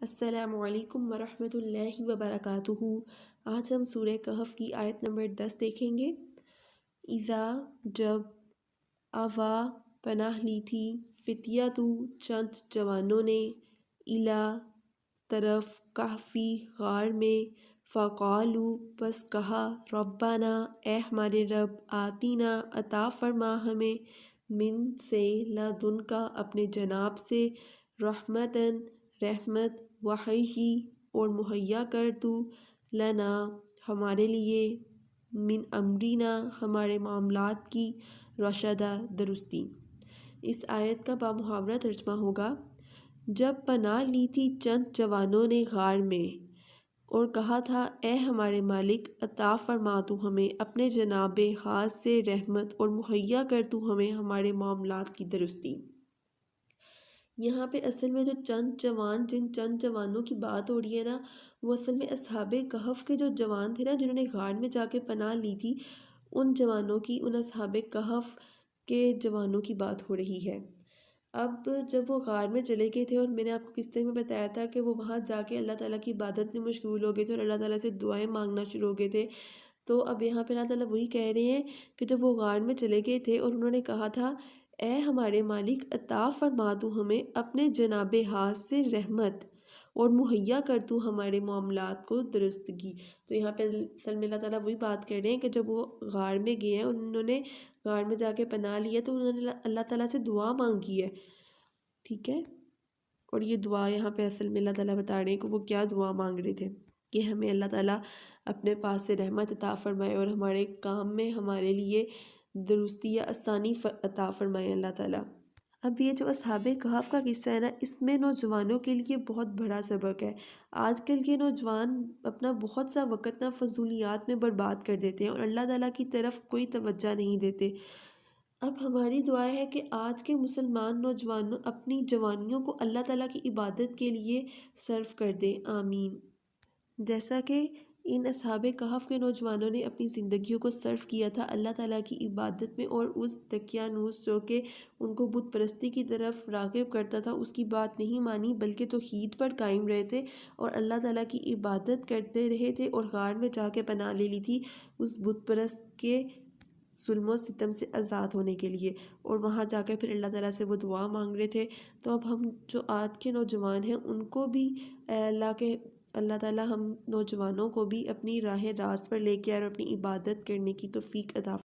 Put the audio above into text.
السلام علیکم ورحمۃ اللہ وبرکاتہ۔ آج ہم سورہ کہف کی آیت نمبر 10 دیکھیں گے۔ اذا جب، آوا پناہ لی تھی، فتیاتو چند جوانوں نے، الا طرف، کہفی غار میں، فقالو پس کہا، ربنا اے ہمارے رب، آتینا عطا فرما ہمیں، من سے، لدن کا اپنے جناب سے، رحمتن رحمت، وحی اور مہیا کر تو، لنا ہمارے لیے، من امرینا ہمارے معاملات کی، رشدہ درستی۔ اس آیت کا بامحاورہ ترجمہ ہوگا، جب پناہ لی تھی چند جوانوں نے غار میں اور کہا تھا، اے ہمارے مالک، عطا فرما تو ہمیں اپنے جناب ہاتھ سے رحمت اور مہیا کر تو ہمیں ہمارے معاملات کی درستی۔ یہاں پہ اصل میں جو جن چند جوانوں کی بات ہو رہی ہے نا، وہ اصل میں اصحاب کہف کے جو جوان تھے نا، جنہوں نے غار میں جا کے پناہ لی تھی، ان جوانوں کی، ان اصحاب کہف کے جوانوں کی بات ہو رہی ہے۔ اب جب وہ غار میں چلے گئے تھے، اور میں نے آپ کو قصے میں بتایا تھا کہ وہ وہاں جا کے اللہ تعالیٰ کی عبادت میں مشغول ہو گئے تھے اور اللہ تعالیٰ سے دعائیں مانگنا شروع ہو گئے تھے، تو اب یہاں پہ اللہ تعالیٰ وہی کہہ رہے ہیں کہ جب وہ غار میں چلے گئے تھے اور انہوں نے کہا تھا، اے ہمارے مالک، عطا فرما تو ہمیں اپنے جناب ہاتھ سے رحمت اور مہیا کر تو ہمارے معاملات کو درستگی۔ تو یہاں پہ اصل میں اللہ تعالیٰ وہی بات کر رہے ہیں کہ جب وہ غار میں گئے ہیں، انہوں نے غار میں جا کے پناہ لیا، تو انہوں نے اللہ تعالیٰ سے دعا مانگی ہے، ٹھیک ہے۔ اور یہ دعا یہاں پہ اصل میں اللہ تعالیٰ بتا رہے ہیں کہ وہ کیا دعا مانگ رہے تھے، کہ ہمیں اللہ تعالیٰ اپنے پاس سے رحمت عطا فرمائے اور ہمارے کام میں ہمارے لیے درستی یا آسانی عطا فرمائے اللہ تعالیٰ۔ اب یہ جو اصحاب کہف کا قصہ ہے نا، اس میں نوجوانوں کے لیے بہت بڑا سبق ہے۔ آج کل کے نوجوان اپنا بہت سا وقت نا فضولیات میں برباد کر دیتے ہیں اور اللہ تعالیٰ کی طرف کوئی توجہ نہیں دیتے۔ اب ہماری دعا ہے کہ آج کے مسلمان نوجوانوں اپنی جوانیوں کو اللہ تعالیٰ کی عبادت کے لیے صرف کر دیں، آمین۔ جیسا کہ ان اصحاب کہف کے نوجوانوں نے اپنی زندگیوں کو صرف کیا تھا اللہ تعالیٰ کی عبادت میں، اور اس دقیانوس جو کہ ان کو بت پرستی کی طرف راغب کرتا تھا، اس کی بات نہیں مانی، بلکہ توحید پر قائم رہے تھے اور اللہ تعالیٰ کی عبادت کرتے رہے تھے، اور غار میں جا کے پناہ لے لی تھی اس بت پرست کے ظلم و ستم سے آزاد ہونے کے لیے، اور وہاں جا کے پھر اللہ تعالیٰ سے وہ دعا مانگ رہے تھے۔ تو اب ہم جو آج کے نوجوان ہیں، ان کو بھی اللہ تعالیٰ ہم نوجوانوں کو بھی اپنی راہ راست پر لے کے آئے اور اپنی عبادت کرنے کی توفیق عطا